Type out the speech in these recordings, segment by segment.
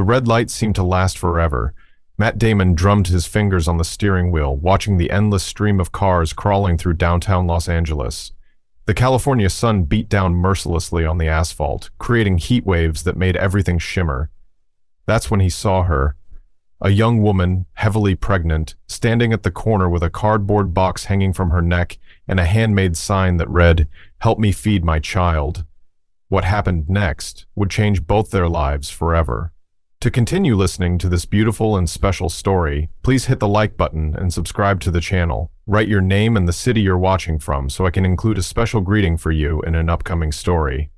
red light seemed to last forever. Matt Damon drummed his fingers on the steering wheel, watching the endless stream of cars crawling through downtown Los Angeles. The California sun beat down mercilessly on the asphalt, creating heat waves that made everything shimmer. That's when he saw her. A young woman, heavily pregnant, standing at the corner with a cardboard box hanging from her neck and a handmade sign that read, "Help me feed my child." What happened next would change both their lives forever. To continue listening to this beautiful and special story, please hit the like button and subscribe to the channel. Write your name and the city you're watching from so I can include a special greeting for you in an upcoming story.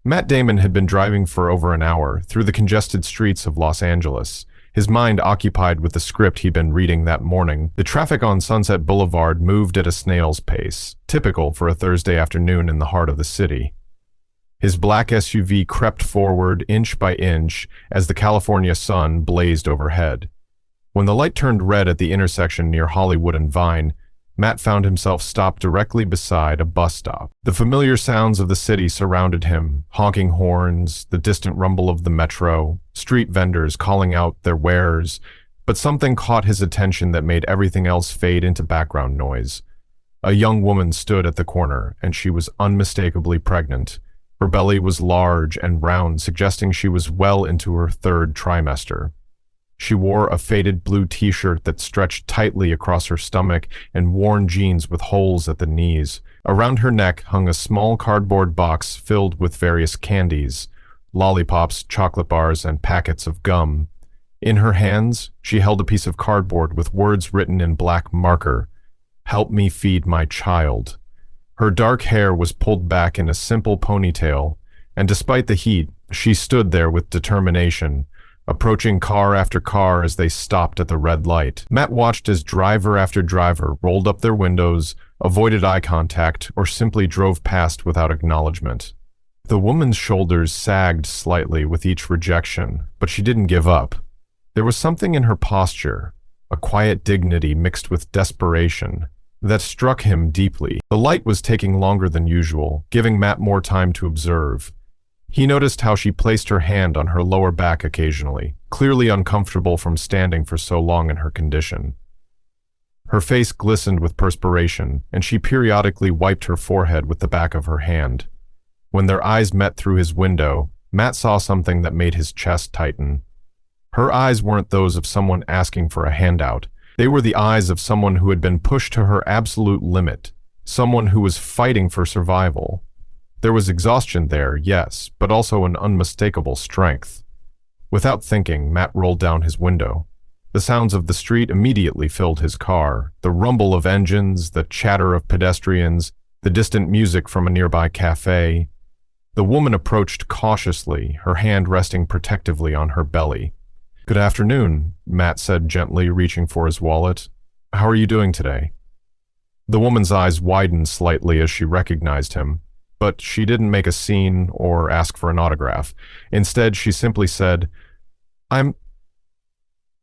Matt Damon had been driving for over an hour through the congested streets of Los Angeles, his mind occupied with the script he'd been reading that morning. The traffic on Sunset Boulevard moved at a snail's pace, typical for a Thursday afternoon in the heart of the city. His black SUV crept forward inch by inch as the California sun blazed overhead. When the light turned red at the intersection near Hollywood and Vine, Matt found himself stopped directly beside a bus stop. The familiar sounds of the city surrounded him, honking horns, the distant rumble of the metro, street vendors calling out their wares, but something caught his attention that made everything else fade into background noise. A young woman stood at the corner, and she was unmistakably pregnant. Her belly was large and round, suggesting she was well into her third trimester. She wore a faded blue t-shirt that stretched tightly across her stomach and worn jeans with holes at the knees. Around her neck hung a small cardboard box filled with various candies, lollipops, chocolate bars, and packets of gum. In her hands, she held a piece of cardboard with words written in black marker, "Help me feed my child." Her dark hair was pulled back in a simple ponytail, and despite the heat, she stood there with determination, approaching car after car as they stopped at the red light. Matt watched as driver after driver rolled up their windows, avoided eye contact, or simply drove past without acknowledgement. The woman's shoulders sagged slightly with each rejection, but she didn't give up. There was something in her posture, a quiet dignity mixed with desperation, that struck him deeply. The light was taking longer than usual, giving Matt more time to observe. He noticed how she placed her hand on her lower back occasionally, clearly uncomfortable from standing for so long in her condition. Her face glistened with perspiration, and she periodically wiped her forehead with the back of her hand. When their eyes met through his window, Matt saw something that made his chest tighten. Her eyes weren't those of someone asking for a handout. They were the eyes of someone who had been pushed to her absolute limit, someone who was fighting for survival. There was exhaustion there, yes, but also an unmistakable strength. Without thinking, Matt rolled down his window. The sounds of the street immediately filled his car, the rumble of engines, the chatter of pedestrians, the distant music from a nearby cafe. The woman approached cautiously, her hand resting protectively on her belly. "Good afternoon," Matt said gently, reaching for his wallet. "How are you doing today?" The woman's eyes widened slightly as she recognized him, but she didn't make a scene or ask for an autograph. Instead, she simply said, I'm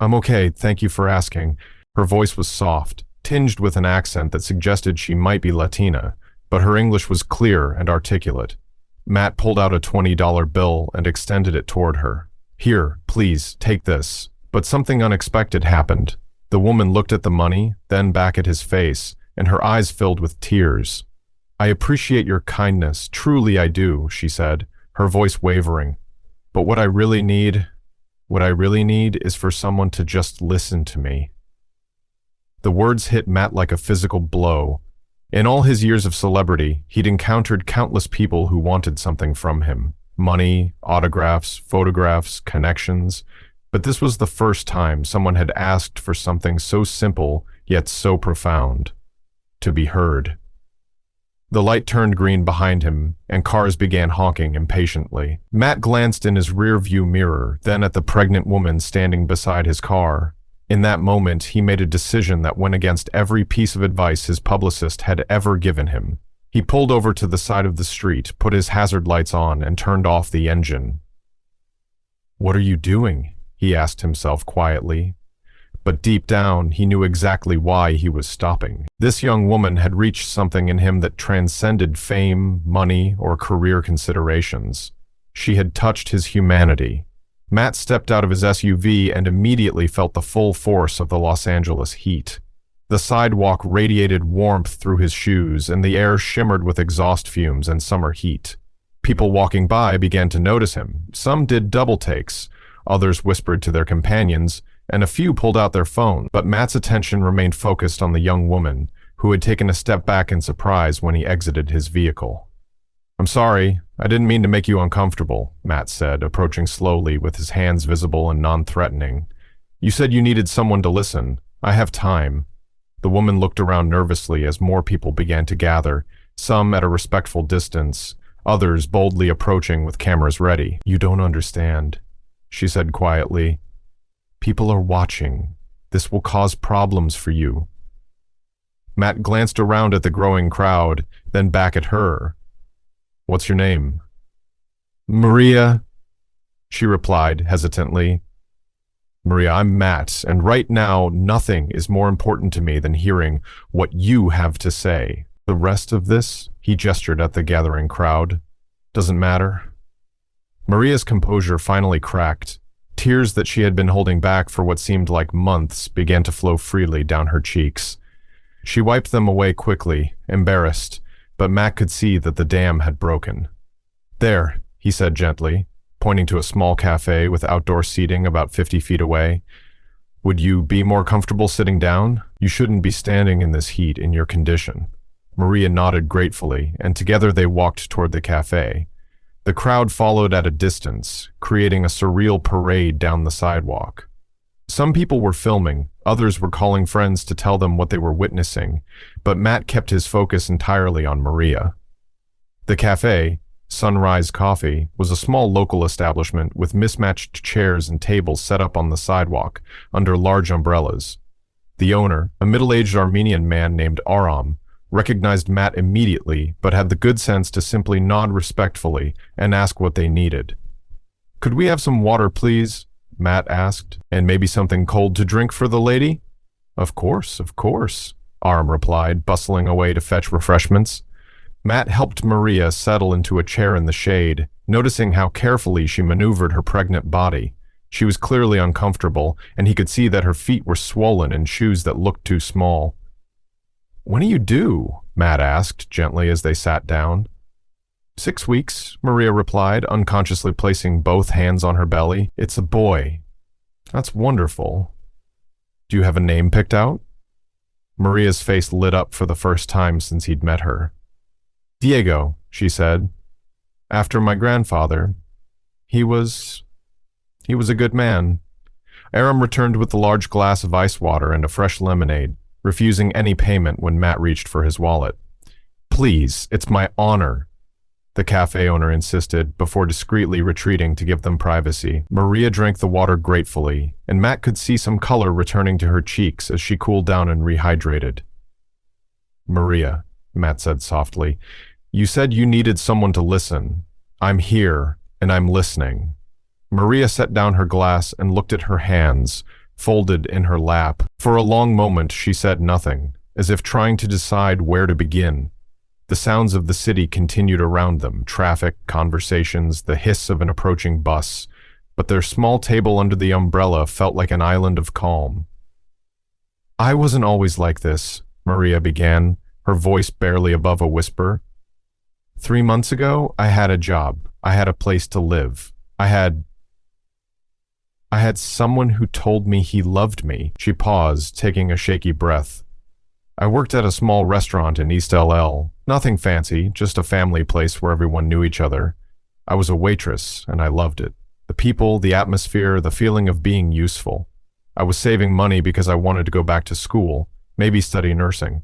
okay, thank you for asking." Her voice was soft, tinged with an accent that suggested she might be Latina, but her English was clear and articulate. Matt pulled out a $20 bill and extended it toward her. "Here, please, take this." But something unexpected happened. The woman looked at the money, then back at his face, and her eyes filled with tears. "I appreciate your kindness, truly I do," she said, her voice wavering. "But what I really need is for someone to just listen to me." The words hit Matt like a physical blow. In all his years of celebrity, he'd encountered countless people who wanted something from him. Money, autographs, photographs, connections. But this was the first time someone had asked for something so simple, yet so profound. To be heard. The light turned green behind him, and cars began honking impatiently. Matt glanced in his rear-view mirror, then at the pregnant woman standing beside his car. In that moment, he made a decision that went against every piece of advice his publicist had ever given him. He pulled over to the side of the street, put his hazard lights on, and turned off the engine. "What are you doing?" he asked himself quietly. But deep down, he knew exactly why he was stopping. This young woman had reached something in him that transcended fame, money, or career considerations. She had touched his humanity. Matt stepped out of his SUV and immediately felt the full force of the Los Angeles heat. The sidewalk radiated warmth through his shoes, and the air shimmered with exhaust fumes and summer heat. People walking by began to notice him. Some did double takes, others whispered to their companions, and a few pulled out their phone. But Matt's attention remained focused on the young woman, who had taken a step back in surprise when he exited his vehicle. "I'm sorry, I didn't mean to make you uncomfortable," Matt said, approaching slowly with his hands visible and non-threatening. "You said you needed someone to listen. I have time." The woman looked around nervously as more people began to gather, some at a respectful distance, others boldly approaching with cameras ready. "You don't understand," she said quietly. "People are watching. This will cause problems for you." Matt glanced around at the growing crowd, then back at her. "What's your name?" "Maria," she replied hesitantly. "Maria, I'm Matt, and right now nothing is more important to me than hearing what you have to say. The rest of this," he gestured at the gathering crowd, "doesn't matter." Maria's composure finally cracked. Tears that she had been holding back for what seemed like months began to flow freely down her cheeks. She wiped them away quickly, embarrassed, but Matt could see that the dam had broken. "There," he said gently, pointing to a small cafe with outdoor seating about 50 feet away. "Would you be more comfortable sitting down? You shouldn't be standing in this heat in your condition." Maria nodded gratefully, and together they walked toward the cafe. The crowd followed at a distance, creating a surreal parade down the sidewalk. Some people were filming, others were calling friends to tell them what they were witnessing, but Matt kept his focus entirely on Maria. The cafe, Sunrise Coffee, was a small local establishment with mismatched chairs and tables set up on the sidewalk under large umbrellas. The owner, a middle-aged Armenian man named Aram, recognized Matt immediately but had the good sense to simply nod respectfully and ask what they needed. "Could we have some water, please?" Matt asked. "And maybe something cold to drink for the lady?" Of course, Aram replied, bustling away to fetch refreshments. Matt helped Maria settle into a chair in the shade, noticing how carefully she maneuvered her pregnant body. She was clearly uncomfortable, and he could see that her feet were swollen in shoes that looked too small. "When are you due?" Matt asked gently as they sat down. 6 weeks, Maria replied, unconsciously placing both hands on her belly. "It's a boy." "That's wonderful. Do you have a name picked out?" Maria's face lit up for the first time since he'd met her. "Diego," she said. "After my grandfather. He was a good man." Aram returned with a large glass of ice water and a fresh lemonade, refusing any payment when Matt reached for his wallet. "Please, it's my honor," the cafe owner insisted, before discreetly retreating to give them privacy. Maria drank the water gratefully, and Matt could see some color returning to her cheeks as she cooled down and rehydrated. "Maria," Matt said softly, "you said you needed someone to listen. I'm here, and I'm listening." Maria set down her glass and looked at her hands, folded in her lap. For a long moment she said nothing, as if trying to decide where to begin. The sounds of the city continued around them, traffic, conversations, the hiss of an approaching bus, but their small table under the umbrella felt like an island of calm. "I wasn't always like this," Maria began, her voice barely above a whisper. 3 months ago, I had a job. I had a place to live. I had someone who told me he loved me." She paused, taking a shaky breath. "I worked at a small restaurant in East LL. Nothing fancy, just a family place where everyone knew each other. I was a waitress, and I loved it. The people, the atmosphere, the feeling of being useful. I was saving money because I wanted to go back to school, maybe study nursing."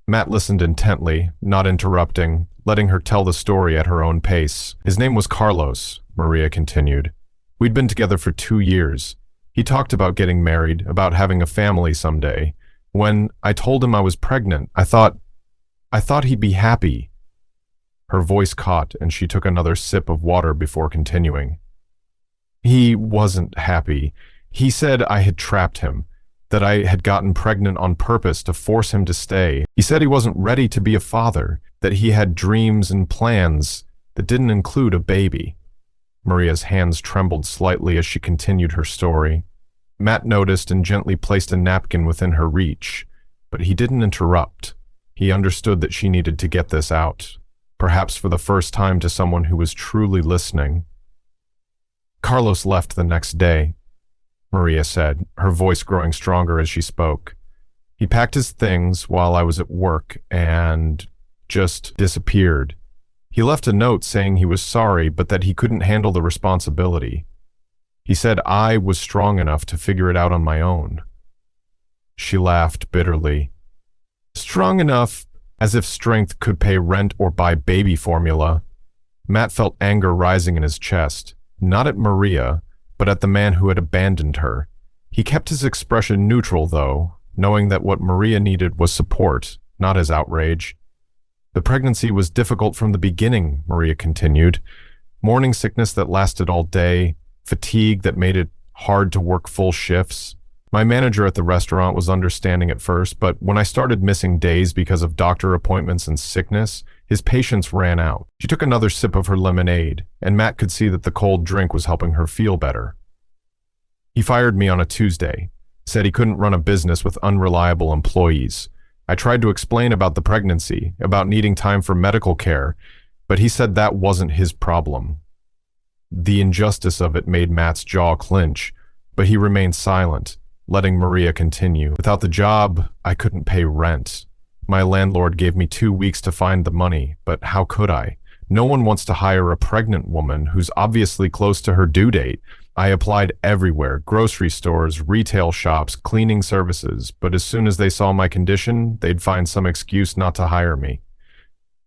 Matt listened intently, not interrupting, letting her tell the story at her own pace. "His name was Carlos," Maria continued. "We'd been together for 2 years. He talked about getting married, about having a family someday. When I told him I was pregnant, I thought he'd be happy." Her voice caught, and she took another sip of water before continuing. "He wasn't happy. He said I had trapped him, that I had gotten pregnant on purpose to force him to stay. He said he wasn't ready to be a father, that he had dreams and plans that didn't include a baby." Maria's hands trembled slightly as she continued her story. Matt noticed and gently placed a napkin within her reach, but he didn't interrupt. He understood that she needed to get this out, perhaps for the first time to someone who was truly listening. Carlos left the next day, Maria said, her voice growing stronger as she spoke. He packed his things while I was at work and just disappeared. He left a note saying he was sorry, but that he couldn't handle the responsibility. He said I was strong enough to figure it out on my own. She laughed bitterly. Strong enough, as if strength could pay rent or buy baby formula. Matt felt anger rising in his chest, not at Maria, but at the man who had abandoned her. He kept his expression neutral, though, knowing that what Maria needed was support, not his outrage. The pregnancy was difficult from the beginning, Maria continued. Morning sickness that lasted all day, fatigue that made it hard to work full shifts. My manager at the restaurant was understanding at first, but when I started missing days because of doctor appointments and sickness, his patience ran out. She took another sip of her lemonade, and Matt could see that the cold drink was helping her feel better. He fired me on a Tuesday, said he couldn't run a business with unreliable employees. I tried to explain about the pregnancy, about needing time for medical care, but he said that wasn't his problem. The injustice of it made Matt's jaw clench, but he remained silent, letting Maria continue. Without the job, I couldn't pay rent. My landlord gave me 2 weeks to find the money, but how could I? No one wants to hire a pregnant woman who's obviously close to her due date. I applied everywhere, grocery stores, retail shops, cleaning services, but as soon as they saw my condition, they'd find some excuse not to hire me.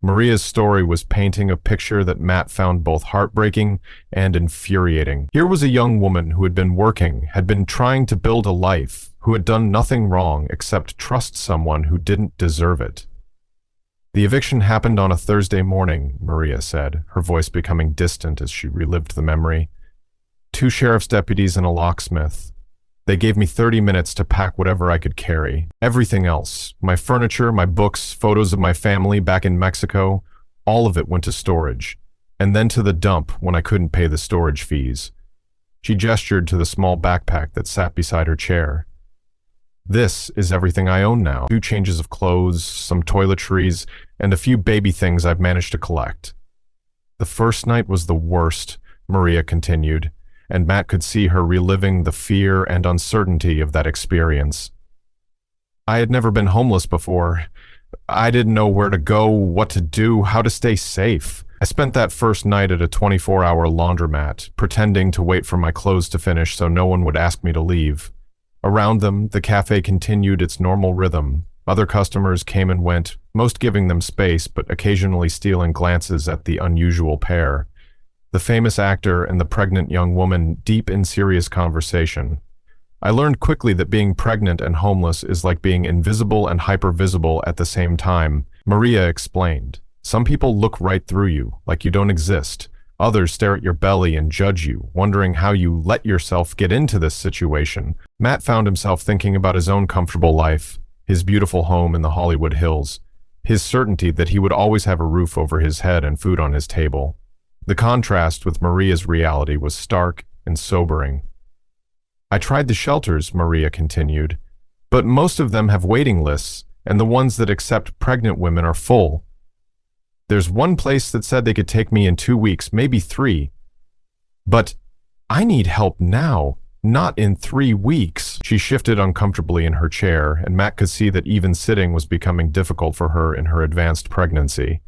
Maria's story was painting a picture that Matt found both heartbreaking and infuriating. Here was a young woman who had been working, had been trying to build a life, who had done nothing wrong except trust someone who didn't deserve it. The eviction happened on a Thursday morning, Maria said, her voice becoming distant as she relived the memory. 2 sheriff's deputies and a locksmith. They gave me 30 minutes to pack whatever I could carry. Everything else, my furniture, my books, photos of my family back in Mexico, all of it went to storage, and then to the dump when I couldn't pay the storage fees. She gestured to the small backpack that sat beside her chair. This is everything I own now. 2 changes of clothes, some toiletries, and a few baby things I've managed to collect. The first night was the worst, Maria continued, and Matt could see her reliving the fear and uncertainty of that experience. I had never been homeless before. I didn't know where to go, what to do, how to stay safe. I spent that first night at a 24-hour laundromat, pretending to wait for my clothes to finish so no one would ask me to leave. Around them, the cafe continued its normal rhythm. Other customers came and went, most giving them space, but occasionally stealing glances at the unusual pair. The famous actor and the pregnant young woman deep in serious conversation. I learned quickly that being pregnant and homeless is like being invisible and hypervisible at the same time, Maria explained. Some people look right through you, like you don't exist. Others stare at your belly and judge you, wondering how you let yourself get into this situation. Matt found himself thinking about his own comfortable life, his beautiful home in the Hollywood Hills, his certainty that he would always have a roof over his head and food on his table. The contrast with Maria's reality was stark and sobering. I tried the shelters, Maria continued, but most of them have waiting lists, and the ones that accept pregnant women are full. There's one place that said they could take me in 2 weeks, maybe 3. But I need help now, not in 3 weeks. She shifted uncomfortably in her chair, and Matt could see that even sitting was becoming difficult for her in her advanced pregnancy.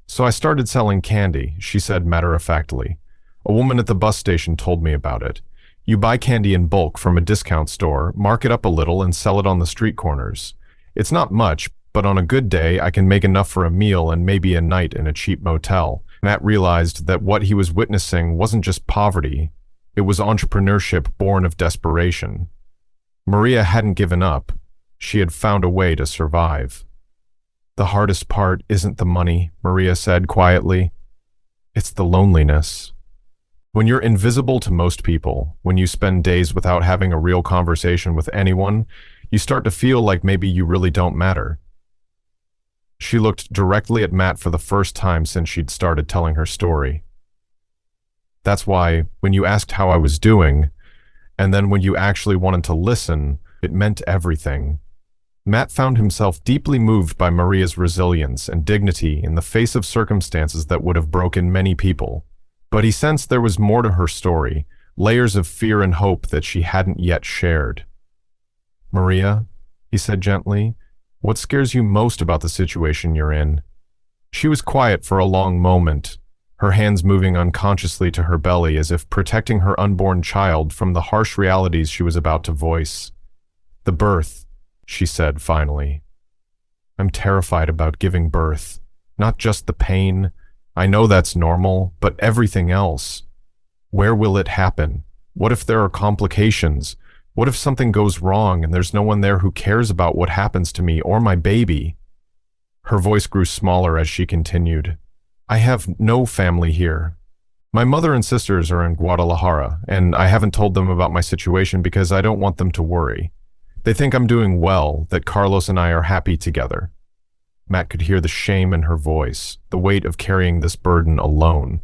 So I started selling candy, she said matter-of-factly. A woman at the bus station told me about it. You buy candy in bulk from a discount store, mark it up a little, and sell it on the street corners. It's not much, but on a good day, I can make enough for a meal and maybe a night in a cheap motel. Matt realized that what he was witnessing wasn't just poverty, it was entrepreneurship born of desperation. Maria hadn't given up. She had found a way to survive. The hardest part isn't the money, Maria said quietly. It's the loneliness. When you're invisible to most people, when you spend days without having a real conversation with anyone, you start to feel like maybe you really don't matter. She looked directly at Matt for the first time since she'd started telling her story. That's why, when you asked how I was doing, and then when you actually wanted to listen, it meant everything. Matt found himself deeply moved by Maria's resilience and dignity in the face of circumstances that would have broken many people. But he sensed there was more to her story, layers of fear and hope that she hadn't yet shared. "Maria," he said gently, "what scares you most about the situation you're in?" She was quiet for a long moment, her hands moving unconsciously to her belly as if protecting her unborn child from the harsh realities she was about to voice. "The birth," she said finally. "I'm terrified about giving birth. Not just the pain. I know that's normal, but everything else. Where will it happen? What if there are complications? What if something goes wrong and there's no one there who cares about what happens to me or my baby?" Her voice grew smaller as she continued. "I have no family here. My mother and sisters are in Guadalajara, and I haven't told them about my situation because I don't want them to worry. They think I'm doing well, that Carlos and I are happy together." Matt could hear the shame in her voice, the weight of carrying this burden alone.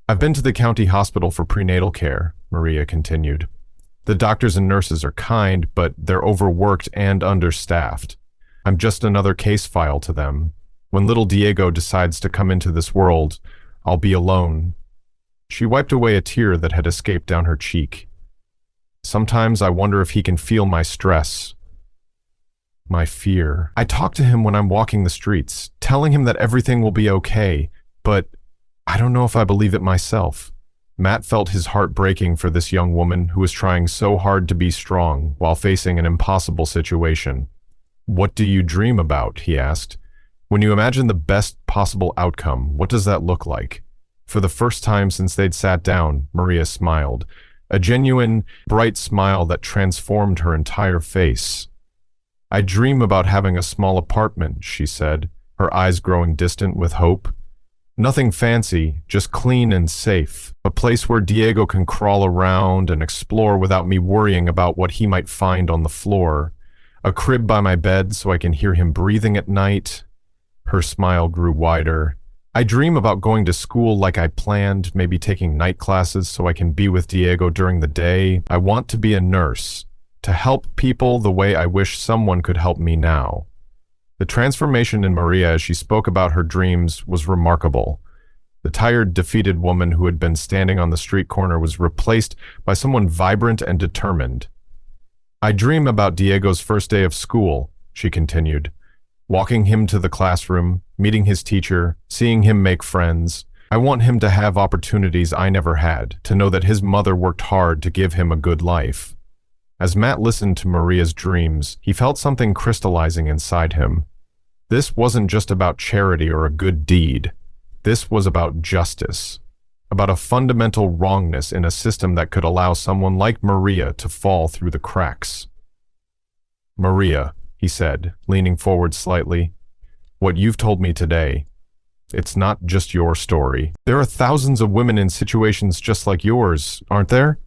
"I've been to the county hospital for prenatal care," Maria continued. "The doctors and nurses are kind, but they're overworked and understaffed. I'm just another case file to them. When little Diego decides to come into this world, I'll be alone." She wiped away a tear that had escaped down her cheek. "Sometimes I wonder if he can feel my stress, my fear. I talk to him when I'm walking the streets, telling him that everything will be okay, but I don't know if I believe it myself." Matt felt his heart breaking for this young woman who was trying so hard to be strong while facing an impossible situation. "What do you dream about?" he asked. "When you imagine the best possible outcome, what does that look like?" For the first time since they'd sat down, Maria smiled, a genuine, bright smile that transformed her entire face. "I dream about having a small apartment," she said, her eyes growing distant with hope. "Nothing fancy, just clean and safe. A place where Diego can crawl around and explore without me worrying about what he might find on the floor. A crib by my bed so I can hear him breathing at night." Her smile grew wider. "I dream about going to school like I planned, maybe taking night classes so I can be with Diego during the day. I want to be a nurse, to help people the way I wish someone could help me now." The transformation in Maria as she spoke about her dreams was remarkable. The tired, defeated woman who had been standing on the street corner was replaced by someone vibrant and determined. "I dream about Diego's first day of school," she continued. "Walking him to the classroom, meeting his teacher, seeing him make friends. I want him to have opportunities I never had, to know that his mother worked hard to give him a good life." As Matt listened to Maria's dreams, he felt something crystallizing inside him. This wasn't just about charity or a good deed. This was about justice, about a fundamental wrongness in a system that could allow someone like Maria to fall through the cracks. "Maria," he said, leaning forward slightly, "what you've told me today, it's not just your story. There are thousands of women in situations just like yours, aren't there?"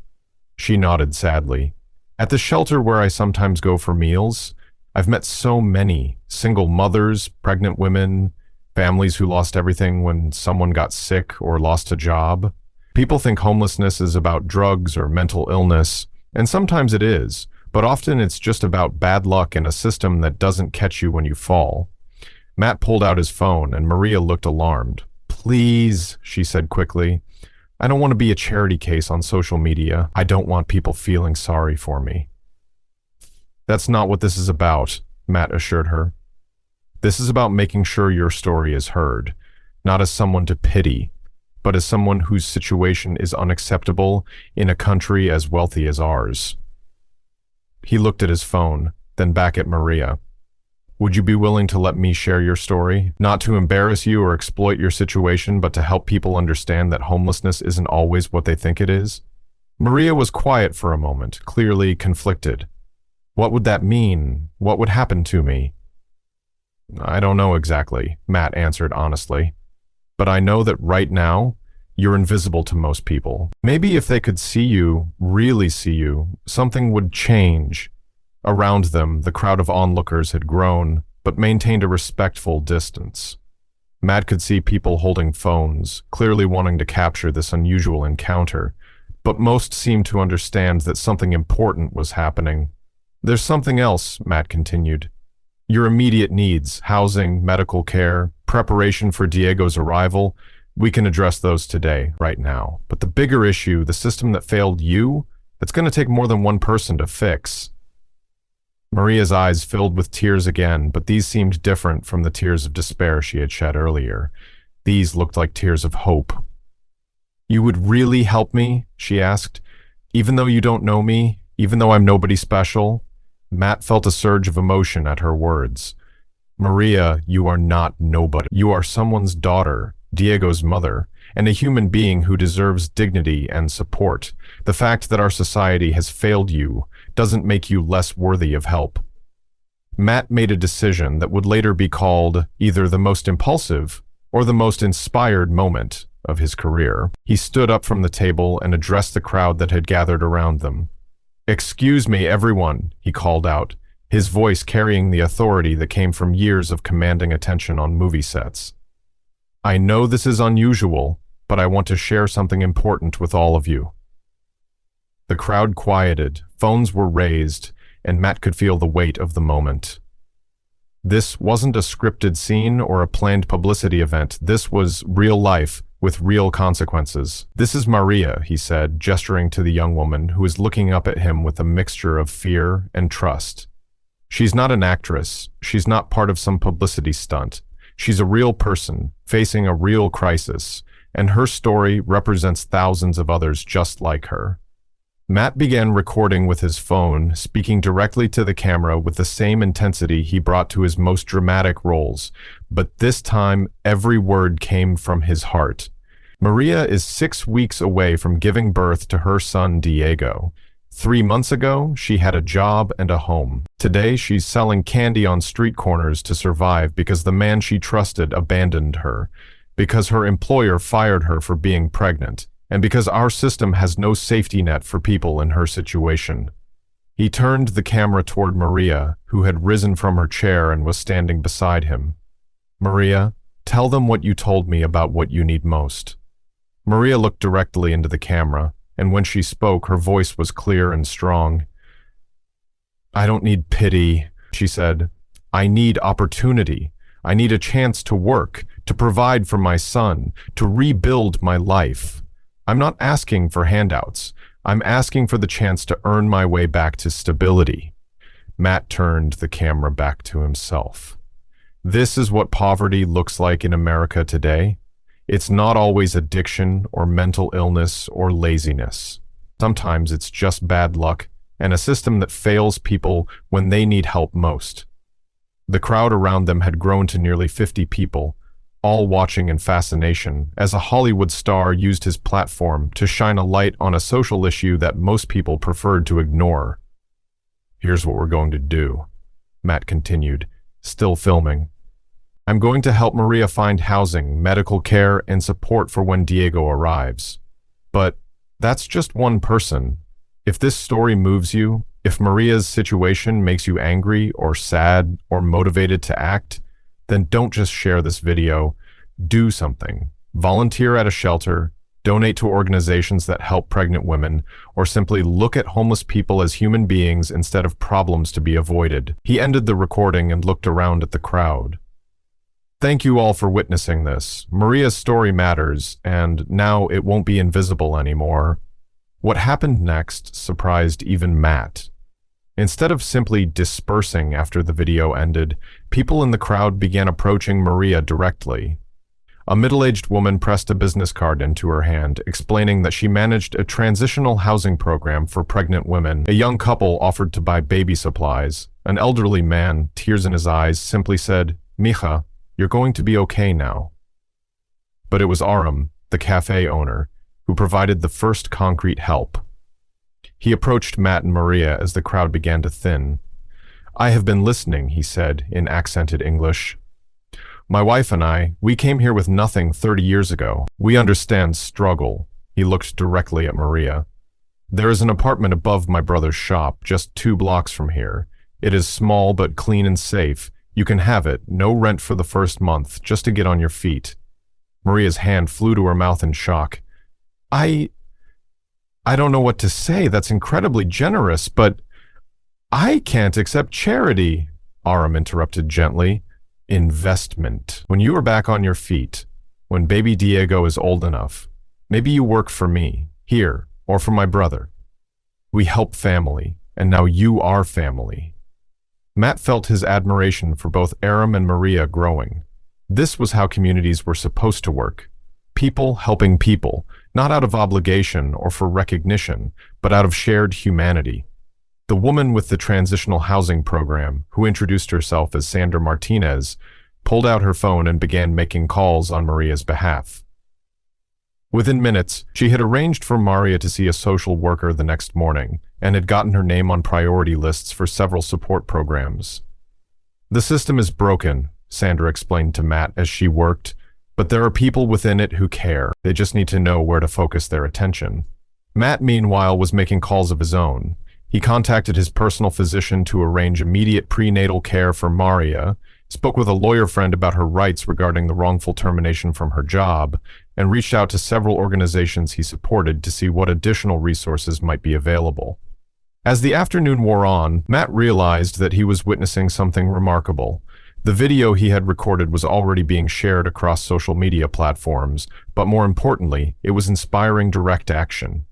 She nodded sadly. "At the shelter where I sometimes go for meals, I've met so many single mothers, pregnant women, families who lost everything when someone got sick or lost a job. People think homelessness is about drugs or mental illness, and sometimes it is, but often it's just about bad luck and a system that doesn't catch you when you fall." Matt pulled out his phone, and Maria looked alarmed. "Please," she said quickly, "I don't want to be a charity case on social media. I don't want people feeling sorry for me." "That's not what this is about," Matt assured her. "This is about making sure your story is heard, not as someone to pity, but as someone whose situation is unacceptable in a country as wealthy as ours." He looked at his phone, then back at Maria. "Would you be willing to let me share your story? Not to embarrass you or exploit your situation, but to help people understand that homelessness isn't always what they think it is?" Maria was quiet for a moment, clearly conflicted. "What would that mean? What would happen to me?" "I don't know exactly," Matt answered honestly. "But I know that right now, you're invisible to most people. Maybe if they could see you, really see you, something would change." Around them, the crowd of onlookers had grown, but maintained a respectful distance. Matt could see people holding phones, clearly wanting to capture this unusual encounter, but most seemed to understand that something important was happening. There's something else, Matt continued. Your immediate needs, housing, medical care, preparation for Diego's arrival, we can address those today, right now. But the bigger issue, the system that failed you, it's going to take more than one person to fix. Maria's eyes filled with tears again, but these seemed different from the tears of despair she had shed earlier. These looked like tears of hope. You would really help me? She asked. Even though you don't know me, even though I'm nobody special? Matt felt a surge of emotion at her words. Maria, you are not nobody. You are someone's daughter, Diego's mother, and a human being who deserves dignity and support. The fact that our society has failed you doesn't make you less worthy of help. Matt made a decision that would later be called either the most impulsive or the most inspired moment of his career. He stood up from the table and addressed the crowd that had gathered around them. "Excuse me, everyone," he called out, his voice carrying the authority that came from years of commanding attention on movie sets. "I know this is unusual, but I want to share something important with all of you." The crowd quieted, phones were raised, and Matt could feel the weight of the moment. This wasn't a scripted scene or a planned publicity event. This was real life with real consequences. "This is Maria," he said, gesturing to the young woman who was looking up at him with a mixture of fear and trust. "She's not an actress. She's not part of some publicity stunt. She's a real person, facing a real crisis, and her story represents thousands of others just like her." Matt began recording with his phone, speaking directly to the camera with the same intensity he brought to his most dramatic roles, but this time every word came from his heart. Maria is 6 weeks away from giving birth to her son Diego. 3 months ago, she had a job and a home. Today, she's selling candy on street corners to survive because the man she trusted abandoned her, because her employer fired her for being pregnant, and because our system has no safety net for people in her situation. He turned the camera toward Maria, who had risen from her chair and was standing beside him. "Maria, tell them what you told me about what you need most." Maria looked directly into the camera, and when she spoke, her voice was clear and strong. "I don't need pity," she said. "I need opportunity. I need a chance to work, to provide for my son, to rebuild my life. I'm not asking for handouts. I'm asking for the chance to earn my way back to stability." Matt turned the camera back to himself. This is what poverty looks like in America today. It's not always addiction or mental illness or laziness. Sometimes it's just bad luck and a system that fails people when they need help most. The crowd around them had grown to nearly 50 people, all watching in fascination as a Hollywood star used his platform to shine a light on a social issue that most people preferred to ignore. "Here's what we're going to do," Matt continued, still filming. "I'm going to help Maria find housing, medical care, and support for when Diego arrives. But that's just one person. If this story moves you, if Maria's situation makes you angry or sad or motivated to act, then don't just share this video. Do something. Volunteer at a shelter, donate to organizations that help pregnant women, or simply look at homeless people as human beings instead of problems to be avoided." He ended the recording and looked around at the crowd. "Thank you all for witnessing this. Maria's story matters, and now it won't be invisible anymore." What happened next surprised even Matt. Instead of simply dispersing after the video ended, people in the crowd began approaching Maria directly. A middle-aged woman pressed a business card into her hand, explaining that she managed a transitional housing program for pregnant women. A young couple offered to buy baby supplies. An elderly man, tears in his eyes, simply said, "Mija, you're going to be okay now." But it was Aram, the cafe owner, who provided the first concrete help. He approached Matt and Maria as the crowd began to thin. "I have been listening," he said in accented English. "My wife and I, we came here with nothing 30 years ago. We understand struggle." He looked directly at Maria. "There is an apartment above my brother's shop, just 2 blocks from here. It is small but clean and safe, You can have it, no rent for the first month, just to get on your feet." Maria's hand flew to her mouth in shock. I don't know what to say. That's incredibly generous, but I can't accept charity," Aram interrupted gently. "Investment. When you are back on your feet, when baby Diego is old enough, maybe you work for me, here, or for my brother. We help family, and now you are family." Matt felt his admiration for both Aram and Maria growing. This was how communities were supposed to work. People helping people, not out of obligation or for recognition, but out of shared humanity. The woman with the transitional housing program, who introduced herself as Sandra Martinez, pulled out her phone and began making calls on Maria's behalf. Within minutes, she had arranged for Maria to see a social worker the next morning and had gotten her name on priority lists for several support programs. "The system is broken," Sandra explained to Matt as she worked, "but there are people within it who care. They just need to know where to focus their attention." Matt, meanwhile, was making calls of his own. He contacted his personal physician to arrange immediate prenatal care for Maria, spoke with a lawyer friend about her rights regarding the wrongful termination from her job, and reached out to several organizations he supported to see what additional resources might be available. As the afternoon wore on, Matt realized that he was witnessing something remarkable. The video he had recorded was already being shared across social media platforms, but more importantly, it was inspiring direct action.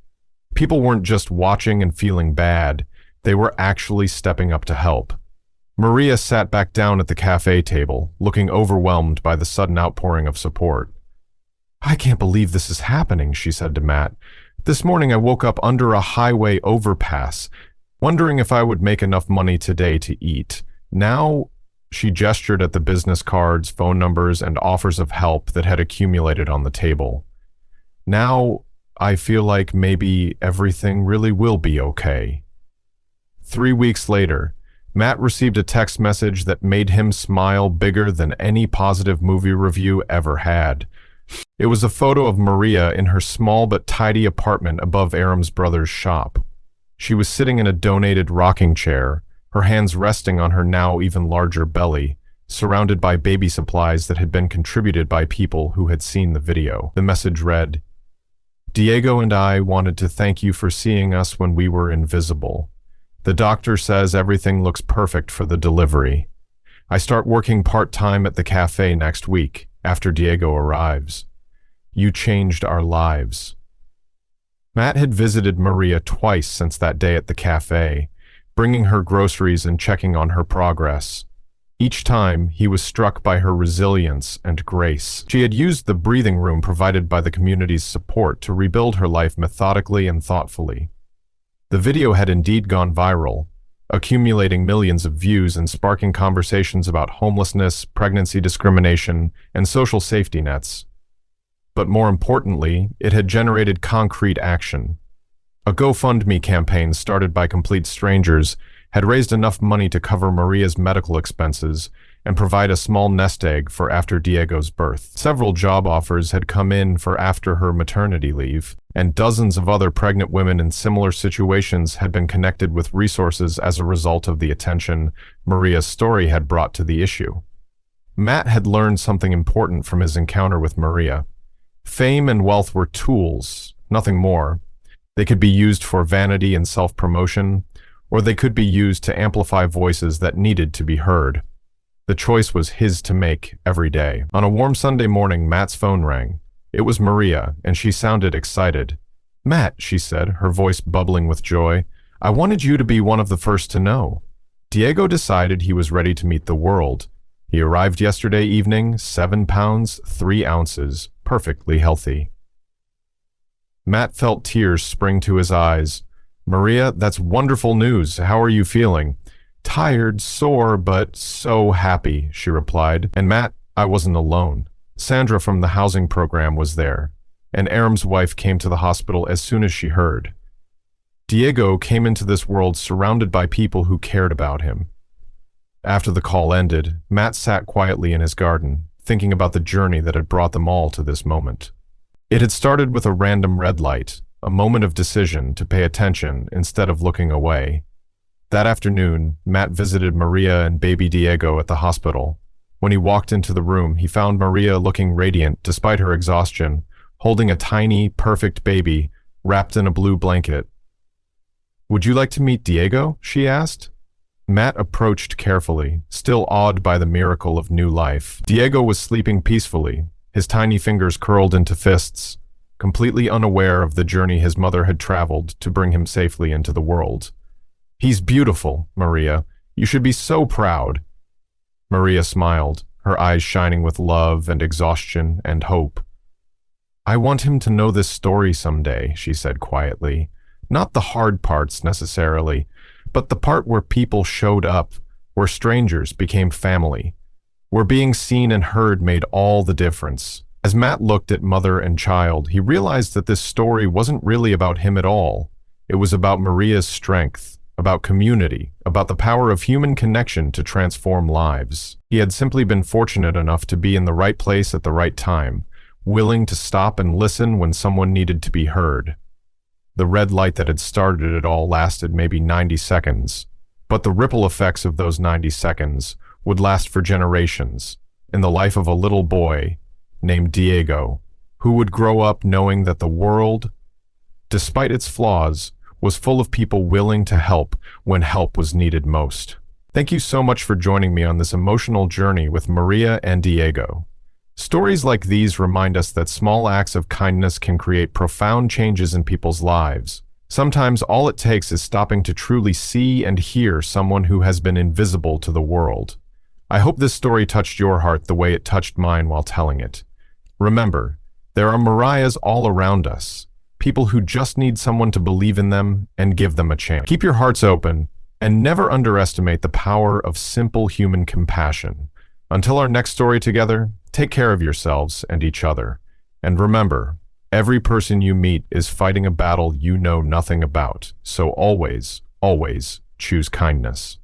People weren't just watching and feeling bad, they were actually stepping up to help. Maria sat back down at the cafe table, looking overwhelmed by the sudden outpouring of support. "I can't believe this is happening," she said to Matt. "This morning I woke up under a highway overpass, wondering if I would make enough money today to eat. Now," she gestured at the business cards, phone numbers, and offers of help that had accumulated on the table. "Now, I feel like maybe everything really will be okay." 3 weeks later, Matt received a text message that made him smile bigger than any positive movie review ever had. It was a photo of Maria in her small but tidy apartment above Aram's brother's shop. She was sitting in a donated rocking chair, her hands resting on her now even larger belly, surrounded by baby supplies that had been contributed by people who had seen the video. The message read, "Diego and I wanted to thank you for seeing us when we were invisible. The doctor says everything looks perfect for the delivery. I start working part-time at the cafe next week, after Diego arrives. You changed our lives." Matt had visited Maria twice since that day at the cafe, bringing her groceries and checking on her progress. Each time, he was struck by her resilience and grace. She had used the breathing room provided by the community's support to rebuild her life methodically and thoughtfully. The video had indeed gone viral, accumulating millions of views and sparking conversations about homelessness, pregnancy discrimination, and social safety nets. But more importantly, it had generated concrete action. A GoFundMe campaign started by complete strangers had raised enough money to cover Maria's medical expenses and provide a small nest egg for after Diego's birth. Several job offers had come in for after her maternity leave, and dozens of other pregnant women in similar situations had been connected with resources as a result of the attention Maria's story had brought to the issue. Matt had learned something important from his encounter with Maria. Fame and wealth were tools, nothing more. They could be used for vanity and self-promotion, or they could be used to amplify voices that needed to be heard. The choice was his to make every day. On a warm Sunday morning, Matt's phone rang. It was Maria, and she sounded excited. "Matt," she said, her voice bubbling with joy, "I wanted you to be one of the first to know. Diego decided he was ready to meet the world. He arrived yesterday evening, 7 pounds, 3 ounces, perfectly healthy." Matt felt tears spring to his eyes. "Maria, that's wonderful news. How are you feeling?" "Tired, sore, but so happy," she replied. "And Matt, I wasn't alone. Sandra from the housing program was there, and Aram's wife came to the hospital as soon as she heard. Diego came into this world surrounded by people who cared about him." After the call ended, Matt sat quietly in his garden, thinking about the journey that had brought them all to this moment. It had started with a random red light, a moment of decision to pay attention instead of looking away. That afternoon, Matt visited Maria and baby Diego at the hospital. When he walked into the room, he found Maria looking radiant despite her exhaustion, holding a tiny, perfect baby wrapped in a blue blanket. "Would you like to meet Diego?" she asked. Matt approached carefully, still awed by the miracle of new life. Diego was sleeping peacefully, his tiny fingers curled into fists, completely unaware of the journey his mother had traveled to bring him safely into the world. "He's beautiful, Maria. You should be so proud." Maria smiled, her eyes shining with love and exhaustion and hope. "I want him to know this story someday," she said quietly. "Not the hard parts necessarily, but the part where people showed up, where strangers became family, where being seen and heard made all the difference." As Matt looked at mother and child, he realized that this story wasn't really about him at all. It was about Maria's strength, about community, about the power of human connection to transform lives. He had simply been fortunate enough to be in the right place at the right time, willing to stop and listen when someone needed to be heard. The red light that had started it all lasted maybe 90 seconds, but the ripple effects of those 90 seconds would last for generations, in the life of a little boy named Diego, who would grow up knowing that the world, despite its flaws, was full of people willing to help when help was needed most. Thank you so much for joining me on this emotional journey with Maria and Diego. Stories like these remind us that small acts of kindness can create profound changes in people's lives. Sometimes all it takes is stopping to truly see and hear someone who has been invisible to the world. I hope this story touched your heart the way it touched mine while telling it. Remember, there are Mariahs all around us, people who just need someone to believe in them and give them a chance. Keep your hearts open and never underestimate the power of simple human compassion. Until our next story together, take care of yourselves and each other. And remember, every person you meet is fighting a battle you know nothing about, so always, always choose kindness.